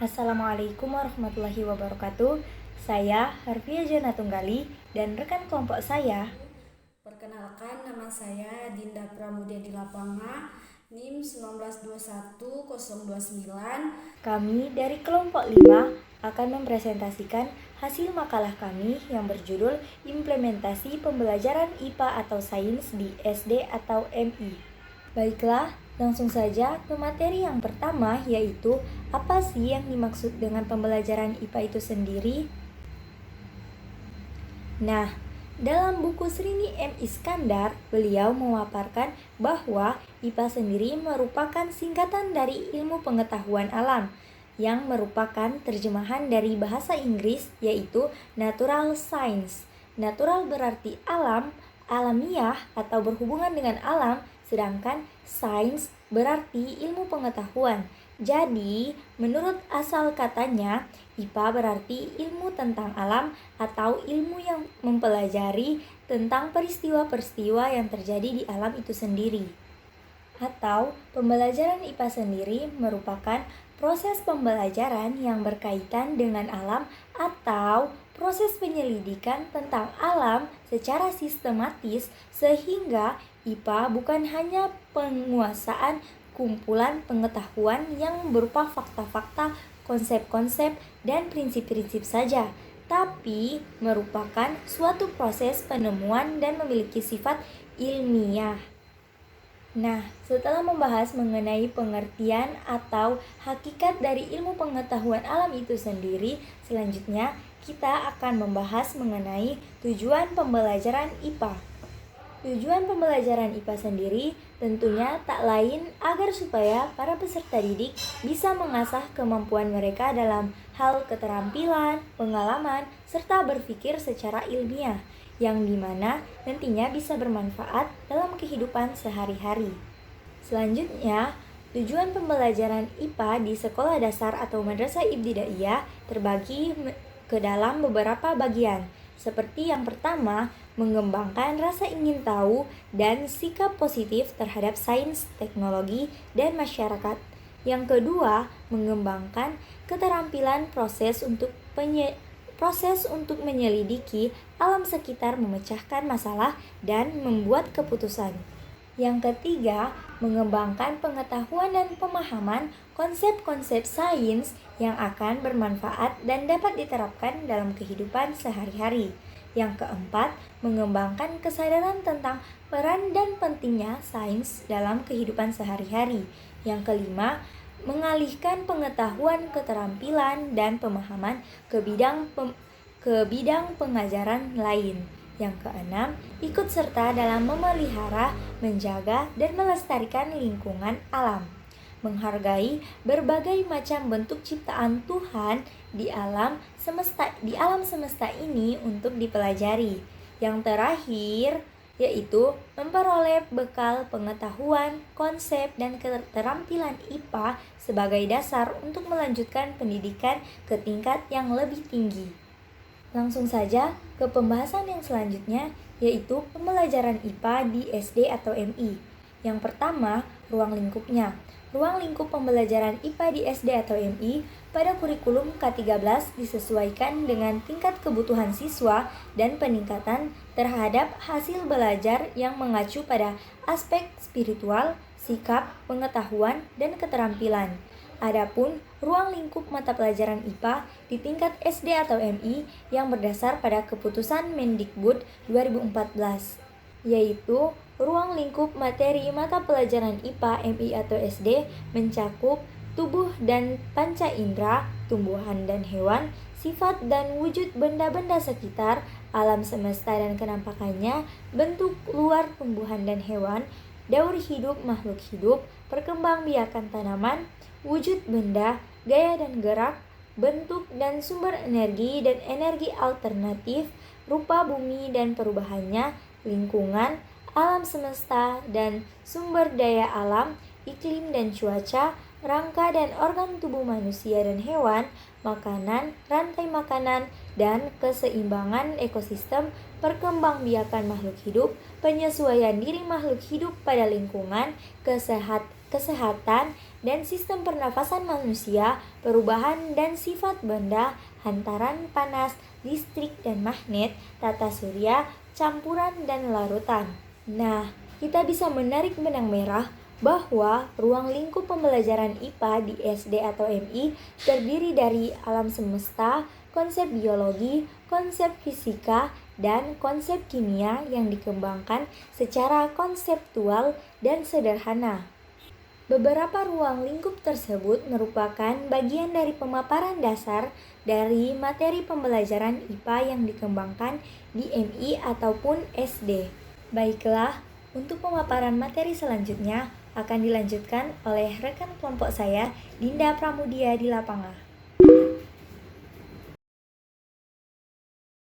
Assalamualaikum warahmatullahi wabarakatuh. Saya Harfiah Jana Tunggali dan rekan kelompok saya. Perkenalkan, nama saya Dinda Pramudia Dilapanga, NIM 1921029. Kami dari kelompok 5 akan mempresentasikan hasil makalah kami yang berjudul Implementasi Pembelajaran IPA atau Sains di SD atau MI. Baiklah, langsung saja ke materi yang pertama, yaitu apa sih yang dimaksud dengan pembelajaran IPA itu sendiri? Nah, dalam buku Srini M. Iskandar, beliau memaparkan bahwa IPA sendiri merupakan singkatan dari ilmu pengetahuan alam, yang merupakan terjemahan dari bahasa Inggris yaitu Natural Science. Natural berarti alam, alamiah atau berhubungan dengan alam, sedangkan sains berarti ilmu pengetahuan. Jadi, menurut asal katanya, IPA berarti ilmu tentang alam atau ilmu yang mempelajari tentang peristiwa-peristiwa yang terjadi di alam itu sendiri. Atau pembelajaran IPA sendiri merupakan proses pembelajaran yang berkaitan dengan alam atau proses penyelidikan tentang alam secara sistematis, sehingga IPA bukan hanya penguasaan kumpulan pengetahuan yang berupa fakta-fakta, konsep-konsep, dan prinsip-prinsip saja, tapi merupakan suatu proses penemuan dan memiliki sifat ilmiah. Nah, setelah membahas mengenai pengertian atau hakikat dari ilmu pengetahuan alam itu sendiri, selanjutnya kita akan membahas mengenai tujuan pembelajaran IPA. Tujuan pembelajaran IPA sendiri tentunya tak lain agar supaya para peserta didik bisa mengasah kemampuan mereka dalam hal keterampilan, pengalaman, serta berpikir secara ilmiah, yang dimana nantinya bisa bermanfaat dalam kehidupan sehari-hari. Selanjutnya, tujuan pembelajaran IPA di sekolah dasar atau madrasah ibtidaiyah terbagi ke dalam beberapa bagian, seperti yang pertama, mengembangkan rasa ingin tahu dan sikap positif terhadap sains, teknologi, dan masyarakat. Yang kedua, mengembangkan keterampilan proses untuk menyelidiki alam sekitar, memecahkan masalah, dan membuat keputusan. Yang ketiga, mengembangkan pengetahuan dan pemahaman konsep-konsep sains yang akan bermanfaat dan dapat diterapkan dalam kehidupan sehari-hari. Yang keempat, mengembangkan kesadaran tentang peran dan pentingnya sains dalam kehidupan sehari-hari. Yang kelima, mengalihkan pengetahuan, keterampilan, dan pemahaman ke bidang pengajaran lain. Yang keenam, ikut serta dalam memelihara, menjaga, dan melestarikan lingkungan alam. Menghargai berbagai macam bentuk ciptaan Tuhan di alam semesta ini untuk dipelajari. Yang terakhir, yaitu memperoleh bekal pengetahuan, konsep, dan keterampilan IPA sebagai dasar untuk melanjutkan pendidikan ke tingkat yang lebih tinggi. Langsung saja ke pembahasan yang selanjutnya, yaitu pembelajaran IPA di SD atau MI. Yang pertama, ruang lingkupnya. Ruang lingkup pembelajaran IPA di SD atau MI pada kurikulum K13 disesuaikan dengan tingkat kebutuhan siswa dan peningkatan terhadap hasil belajar yang mengacu pada aspek spiritual, sikap, pengetahuan, dan keterampilan. Adapun ruang lingkup mata pelajaran IPA di tingkat SD atau MI yang berdasar pada keputusan Mendikbud 2014, yaitu ruang lingkup materi mata pelajaran IPA MI atau SD mencakup tubuh dan panca indera, tumbuhan dan hewan, sifat dan wujud benda-benda sekitar, alam semesta dan kenampakannya, bentuk luar tumbuhan dan hewan, daur hidup makhluk hidup, perkembangbiakan tanaman, wujud benda, gaya dan gerak, bentuk dan sumber energi dan energi alternatif, rupa bumi dan perubahannya, lingkungan, alam semesta dan sumber daya alam, iklim dan cuaca, rangka dan organ tubuh manusia dan hewan, makanan, rantai makanan, dan keseimbangan ekosistem, perkembangbiakan makhluk hidup, penyesuaian diri makhluk hidup pada lingkungan, kesehatan dan sistem pernafasan manusia, perubahan dan sifat benda, hantaran panas, listrik dan magnet, tata surya, campuran dan larutan. Nah, kita bisa menarik benang merah bahwa ruang lingkup pembelajaran IPA di SD atau MI terdiri dari alam semesta, konsep biologi, konsep fisika, dan konsep kimia yang dikembangkan secara konseptual dan sederhana. Beberapa ruang lingkup tersebut merupakan bagian dari pemaparan dasar dari materi pembelajaran IPA yang dikembangkan di MI ataupun SD. Baiklah, untuk pemaparan materi selanjutnya akan dilanjutkan oleh rekan kelompok saya, Dinda Pramudia di lapangan.